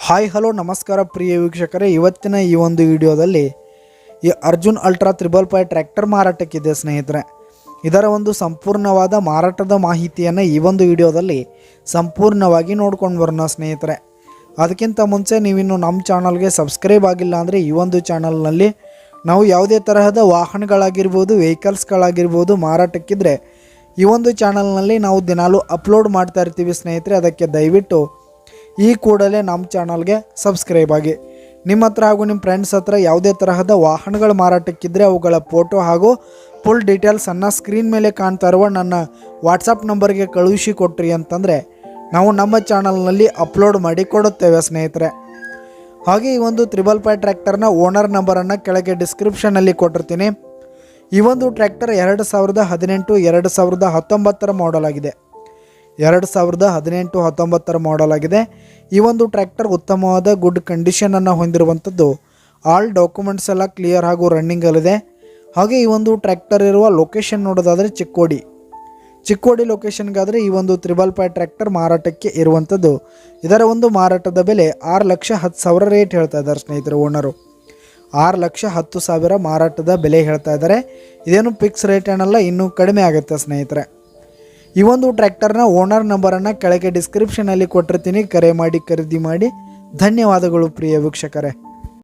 Hi hello ನಮಸ್ಕಾರ ಪ್ರಿಯ ವೀಕ್ಷಕರೇ, ಇವತ್ತಿನ ಈ ಒಂದು ವಿಡಿಯೋದಲ್ಲಿ ಈ ಅರ್ಜುನ್ ಅಲ್ಟ್ರಾ 555 ಟ್ರ್ಯಾಕ್ಟರ್ ಮಾರಾಟಕ್ಕಿದೆ ಸ್ನೇಹಿತರೆ. ಇದರ ಒಂದು ಸಂಪೂರ್ಣವಾದ ಮಾರಾಟದ ಮಾಹಿತಿಯನ್ನು ಈ ಒಂದು ವಿಡಿಯೋದಲ್ಲಿ ಸಂಪೂರ್ಣವಾಗಿ ನೋಡ್ಕೊಂಡು ಬರೋಣ ಸ್ನೇಹಿತರೆ. ಅದಕ್ಕಿಂತ ಮುಂಚೆ ನೀವಿನ್ನು ನಮ್ಮ ಚಾನಲ್ಗೆ ಸಬ್ಸ್ಕ್ರೈಬ್ ಆಗಿಲ್ಲ ಅಂದರೆ ಈ ಒಂದು ಚಾನಲ್ನಲ್ಲಿ ನಾವು ಯಾವುದೇ ತರಹದ ವಾಹನಗಳಾಗಿರ್ಬೋದು, ವೆಹಿಕಲ್ಸ್ಗಳಾಗಿರ್ಬೋದು ಮಾರಾಟಕ್ಕಿದ್ರೆ ಈ ಒಂದು ಚಾನಲ್ನಲ್ಲಿ ನಾವು ದಿನಾಲೂ ಅಪ್ಲೋಡ್ ಮಾಡ್ತಾ ಇರ್ತೀವಿ ಸ್ನೇಹಿತರೆ. ಅದಕ್ಕೆ ದಯವಿಟ್ಟು ಈ ಕೂಡಲೇ ನಮ್ಮ ಚಾನಲ್ಗೆ ಸಬ್ಸ್ಕ್ರೈಬ್ ಆಗಿ. ನಿಮ್ಮ ಹತ್ರ ಹಾಗೂ ನಿಮ್ಮ ಫ್ರೆಂಡ್ಸ್ ಹತ್ರ ಯಾವುದೇ ತರಹದ ವಾಹನಗಳ ಮಾರಾಟಕ್ಕಿದ್ದರೆ ಅವುಗಳ ಫೋಟೋ ಹಾಗೂ ಫುಲ್ ಡೀಟೇಲ್ಸನ್ನು ಸ್ಕ್ರೀನ್ ಮೇಲೆ ಕಾಣ್ತಾ ಇರುವ ನನ್ನ ವಾಟ್ಸಪ್ ನಂಬರ್ಗೆ ಕಳುಹಿಸಿ ಕೊಟ್ರಿ ಅಂತಂದರೆ ನಾವು ನಮ್ಮ ಚಾನಲ್ನಲ್ಲಿ ಅಪ್ಲೋಡ್ ಮಾಡಿ ಕೊಡುತ್ತೇವೆ ಸ್ನೇಹಿತರೆ. ಹಾಗೆ ಈ ಒಂದು 555 ಟ್ರ್ಯಾಕ್ಟರ್ನ ಓನರ್ ನಂಬರನ್ನು ಕೆಳಗೆ ಡಿಸ್ಕ್ರಿಪ್ಷನಲ್ಲಿ ಕೊಟ್ಟಿರ್ತೀನಿ. ಈ ಒಂದು ಟ್ರ್ಯಾಕ್ಟರ್ 2018 2019 ಮಾಡಲ್ ಆಗಿದೆ. 2018-19 ಮಾಡಲ್ ಆಗಿದೆ. ಈ ಒಂದು ಟ್ರ್ಯಾಕ್ಟರ್ ಉತ್ತಮವಾದ ಗುಡ್ ಕಂಡೀಷನನ್ನು ಹೊಂದಿರುವಂಥದ್ದು. ಆಲ್ ಡಾಕ್ಯುಮೆಂಟ್ಸ್ ಎಲ್ಲ ಕ್ಲಿಯರ್ ಹಾಗೂ ರನ್ನಿಂಗಲ್ಲಿದೆ. ಹಾಗೆ ಈ ಒಂದು ಟ್ರ್ಯಾಕ್ಟರ್ ಇರುವ ಲೊಕೇಶನ್ ನೋಡೋದಾದರೆ ಚಿಕ್ಕೋಡಿ ಲೊಕೇಶನ್ಗಾದರೆ ಈ ಒಂದು 555 ಟ್ರ್ಯಾಕ್ಟರ್ ಮಾರಾಟಕ್ಕೆ ಇರುವಂಥದ್ದು. ಇದರ ಒಂದು ಮಾರಾಟದ ಬೆಲೆ 6,10,000 ರೇಟ್ ಹೇಳ್ತಾ ಇದ್ದಾರೆ ಸ್ನೇಹಿತರೆ. ಓನರು 6,10,000 ಮಾರಾಟದ ಬೆಲೆ ಹೇಳ್ತಾ ಇದ್ದಾರೆ. ಇದೇನು ಫಿಕ್ಸ್ ರೇಟ್ ಏನಲ್ಲ, ಇನ್ನೂ ಕಡಿಮೆ ಆಗುತ್ತೆ ಸ್ನೇಹಿತರೆ. ಈ ಒಂದು ಟ್ರ್ಯಾಕ್ಟರ್ನ ಓನರ್ ನಂಬರನ್ನು ಕೆಳಗೆ ಡಿಸ್ಕ್ರಿಪ್ಷನಲ್ಲಿ ಕೊಟ್ಟಿರ್ತೀನಿ. ಕರೆ ಮಾಡಿ ಖರೀದಿ ಮಾಡಿ. ಧನ್ಯವಾದಗಳು ಪ್ರಿಯ ವೀಕ್ಷಕರೇ.